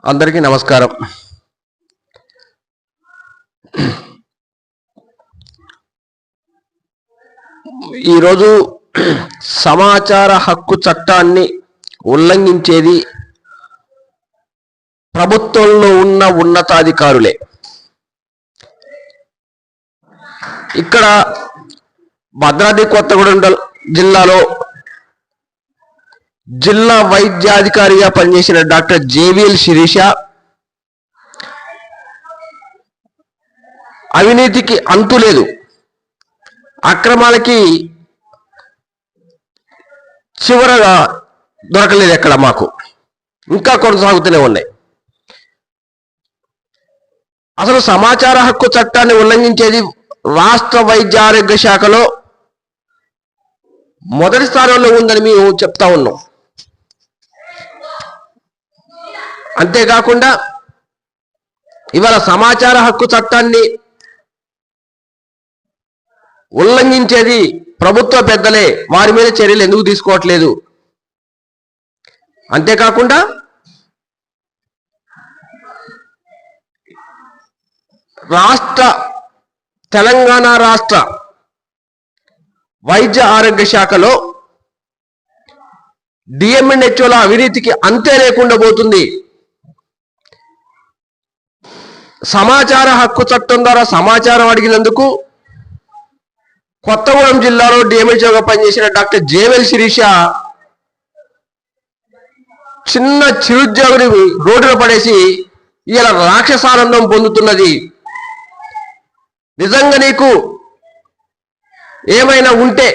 అందరికీ నమస్కారం. ఈరోజు సమాచార హక్కు చట్టాన్ని ఉల్లంఘించేది ప్రభుత్వంలో ఉన్న ఉన్నతాధికారులే. ఇక్కడ భద్రాద్రి కొత్తగూడెం జిల్లాలో జిల్లా వైద్యాధికారిగా పనిచేసిన డాక్టర్ జేవిఎల్ శిరీష అవినీతికి అంతు లేదు, అక్రమాలకి చివరగా దొరకలేదు, ఎక్కడ మాకు ఇంకా కొనసాగుతూనే ఉన్నాయి. అసలు సమాచార హక్కు చట్టాన్ని ఉల్లంఘించేది రాష్ట్ర వైద్య ఆరోగ్య శాఖలో మొదటి స్థానంలో ఉందని మేము చెప్తా ఉన్నాం. అంతేకాకుండా ఇవాళ సమాచార హక్కు చట్టాన్ని ఉల్లంఘించేది ప్రభుత్వ పెద్దలే, వారి మీద చర్యలు ఎందుకు తీసుకోవట్లేదు? అంతేకాకుండా తెలంగాణ రాష్ట్ర వైద్య ఆరోగ్య శాఖలో డిఎంఎన్హెచ్ఓల అవినీతికి అంతే లేకుండా పోతుంది. సమాచార హక్కు చట్టం ద్వారా సమాచారం అడిగినందుకు కొత్తగూడెం జిల్లాలో డిఎంహెచ్ఓగా పనిచేసిన డాక్టర్ జేవిఎల్ శిరీష చిన్న చిరుద్యోగిని రోడ్డున పడేసి ఇలా రాక్షసానందం పొందుతున్నది. నిజంగా నీకు ఏమైనా ఉంటే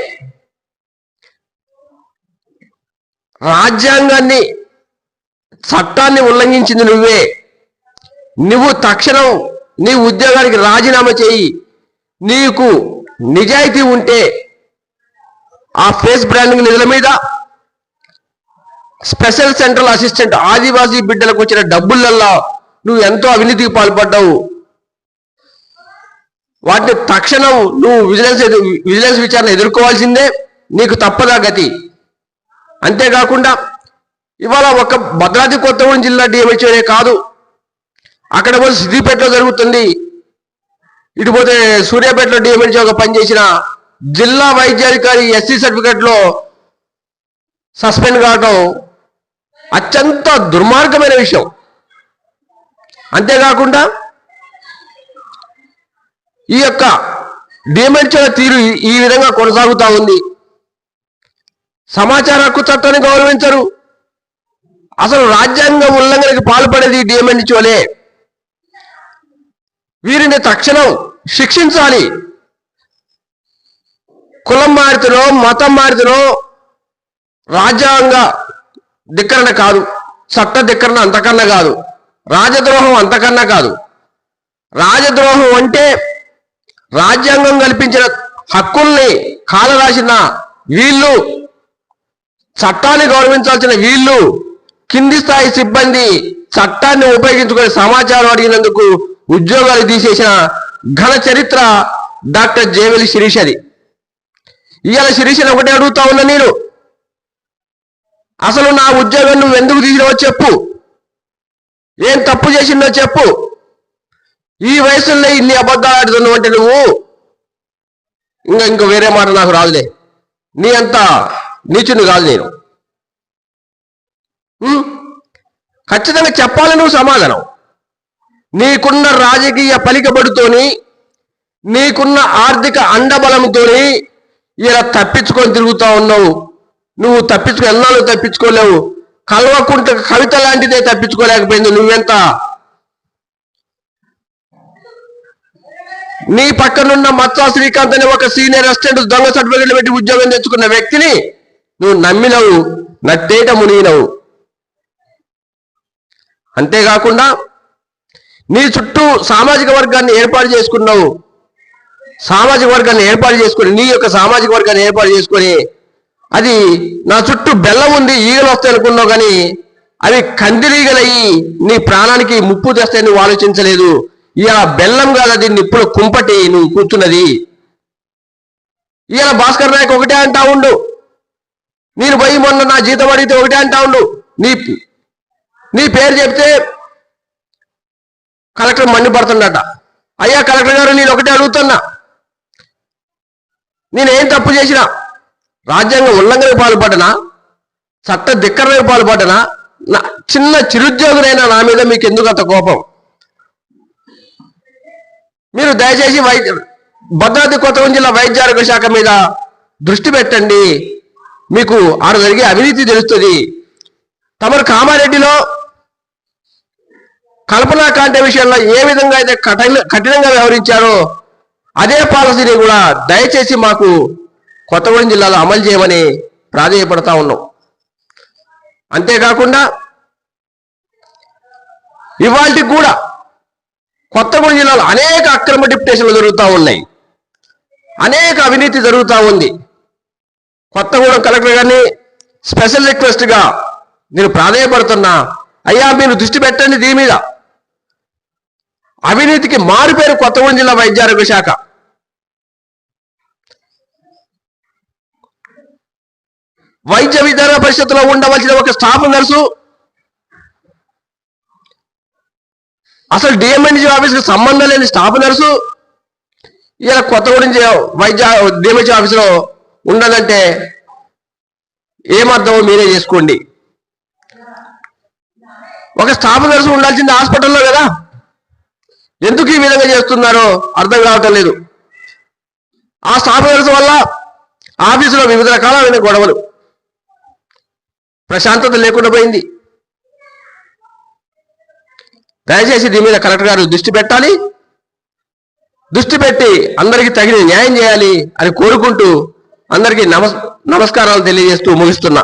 రాజ్యాంగాన్ని చట్టాన్ని ఉల్లంఘించింది నువ్వు తక్షణం నీ ఉద్యోగానికి రాజీనామా చేయి. నీకు నిజాయితీ ఉంటే ఆ ఫేస్ బ్రాండింగ్ నిధుల మీద స్పెషల్ సెంట్రల్ అసిస్టెంట్ ఆదివాసీ బిడ్డలకు వచ్చిన డబ్బులల్లో నువ్వు ఎంతో అవినీతికి పాల్పడ్డావు, వాటిని తక్షణం నువ్వు విజిలెన్స్ విచారణ ఎదుర్కోవాల్సిందే, నీకు తప్పదా గతి. అంతేకాకుండా ఇవాళ ఒక భద్రాద్రి కొత్తగూడెం జిల్లా డిఎంహెచ్ఓనే కాదు, అక్కడ పోతే సిద్దిపేటలో జరుగుతుంది, ఇటు పోతే సూర్యాపేటలో డిఎంహెచ్ఓగా పనిచేసిన జిల్లా వైద్యాధికారి ఎస్సీ సర్టిఫికెట్లో సస్పెండ్ కావడం అత్యంత దుర్మార్గమైన విషయం. అంతేకాకుండా ఈ యొక్క డిఎంహెచ్ఓ తీరు ఈ విధంగా కొనసాగుతూ ఉంది. సమాచార హక్కు చట్టాన్ని గౌరవించరు. అసలు రాజ్యాంగ ఉల్లంఘనకి పాల్పడేది డిఎంహెచ్ఓలే. వీరిని తక్షణం శిక్షించాలి. కులం మారితేనో మతం మారితేనో రాజ్యాంగ ధిక్కరణ కాదు, చట్ట ధిక్కరణ అంతకన్నా కాదు, రాజద్రోహం అంతకన్నా కాదు. రాజద్రోహం అంటే రాజ్యాంగం కల్పించిన హక్కుల్ని కాలరాసిన వీళ్ళు, చట్టాన్ని గౌరవించాల్సిన వీళ్ళు, కింది స్థాయి సిబ్బంది చట్టాన్ని ఉపయోగించుకొని సమాచారం అడిగినందుకు ఉద్యోగాలు తీసేసిన ఘన చరిత్ర డాక్టర్ జేవిఎల్ శిరీషది. ఇవాళ శిరీషని ఒకటే అడుగుతా ఉన్నా నేను, అసలు నా ఉద్యోగం నువ్వు ఎందుకు తీసినావో చెప్పు, ఏం తప్పు చేసిందో చెప్పు. ఈ వయసులో ఇన్ని అబద్ధాలు ఆడుతున్నావు అంటే నువ్వు ఇంకా వేరే మాట నాకు రాదులే, నీ అంత నీచుని కాదు నేను. ఖచ్చితంగా చెప్పాలి నువ్వు సమాధానం. నీకున్న రాజకీయ పలికబడుతోని, నీకున్న ఆర్థిక అండబలంతోని ఇలా తప్పించుకొని తిరుగుతా ఉన్నావు. నువ్వు ఎన్నాళ్ళు తప్పించుకోలేవు. కల్వకుంట కవిత లాంటిదే తప్పించుకోలేకపోయింది. నువ్వెంత నీ పక్కనున్న మత్సా శ్రీకాంత్ అనే ఒక సీనియర్ అసిస్టెంట్ దొంగ సర్టిఫికెట్లు పెట్టి ఉద్యోగం తెచ్చుకున్న వ్యక్తిని నువ్వు నమ్మినవు, నట్టేట మునిగినవు. అంతేకాకుండా నీ చుట్టూ సామాజిక వర్గాన్ని ఏర్పాటు చేసుకున్నావు. నీ యొక్క సామాజిక వర్గాన్ని ఏర్పాటు చేసుకొని అది నా చుట్టూ బెల్లం ఉంది, ఈగలు వస్తాయి అనుకున్నావు, కానీ అవి కందిరీగలయ్యి నీ ప్రాణానికి ముప్పు తెస్తాయి నువ్వు ఆలోచించలేదు. ఇలా బెల్లం కాదు, అది నిప్పుల కుంపటి నువ్వు కూర్చున్నది. ఇలా భాస్కర్ నాయక్ ఒకటే అంటా ఉండు, నేను పోయి మొన్న నా జీతం అడిగితే ఒకటే అంటా ఉండు, నీ పేరు చెప్తే కలెక్టర్ మండిపడుతుండట. అయ్యా కలెక్టర్ గారు, నేను ఒకటే అడుగుతున్నా, నేనేం తప్పు చేసినా, రాజ్యాంగ ఉల్లంఘనకు పాల్పడ్డనా, చట్ట ధిక్కరణకు పాల్పడ్డనా, చిన్న చిరుద్యోగులైనా నా మీద మీకు ఎందుకు అంత కోపం? మీరు దయచేసి భద్రాద్రి కొత్తగూడెం జిల్లా వైద్య ఆరోగ్య శాఖ మీద దృష్టి పెట్టండి. మీకు ఆడ జరిగే అవినీతి తెలుస్తుంది. తమరు కామారెడ్డిలో కల్పనా కాంటే విషయంలో ఏ విధంగా అయితే కఠినంగా వ్యవహరించారో అదే పాలసీని కూడా దయచేసి మాకు కొత్తగూడెం జిల్లాలో అమలు చేయమని ప్రాధేయపడతా ఉన్నాం. అంతేకాకుండా ఇవాళకి కూడా కొత్తగూడెం జిల్లాలో అనేక అక్రమ డిప్యుటేషన్లు జరుగుతూ ఉన్నాయి, అనేక అవినీతి జరుగుతూ ఉంది. కొత్తగూడెం కలెక్టర్ గారిని స్పెషల్ రిక్వెస్ట్గా నేను ప్రాధేయపడుతున్నా, అయ్యా మీరు దృష్టి పెట్టండి దీని మీద. అవినీతికి మారుపేరు కొత్తగూడెం జిల్లా వైద్య ఆరోగ్య శాఖ. వైద్య విధాన పరిషత్తులో ఉండవలసిన ఒక స్టాఫ్ నర్సు అసలు డిఎంహెచ్ఓ ఆఫీస్కి సంబంధం లేని స్టాఫ్ నర్సు ఇలా కొత్తగూడెం వైద్య డిఎంహెచ్ఓ ఆఫీసులో ఉండదంటే ఏమర్థమో మీరే చేసుకోండి. ఒక స్టాఫ్ నర్సు ఉండాల్సింది హాస్పిటల్లో కదా, ఎందుకు ఈ విధంగా చేస్తున్నారో అర్థం కావటం లేదు. ఆ స్టాఫ్ నర్సు వల్ల ఆఫీసులో వివిధ రకాలైన గొడవలు, ప్రశాంతత లేకుండా పోయింది. దయచేసి దీని మీద కలెక్టర్ గారు దృష్టి పెట్టాలి, దృష్టి పెట్టి అందరికీ తగిన న్యాయం చేయాలి అని కోరుకుంటూ అందరికీ నమస్కారాలు తెలియజేస్తూ ముగిస్తున్నా.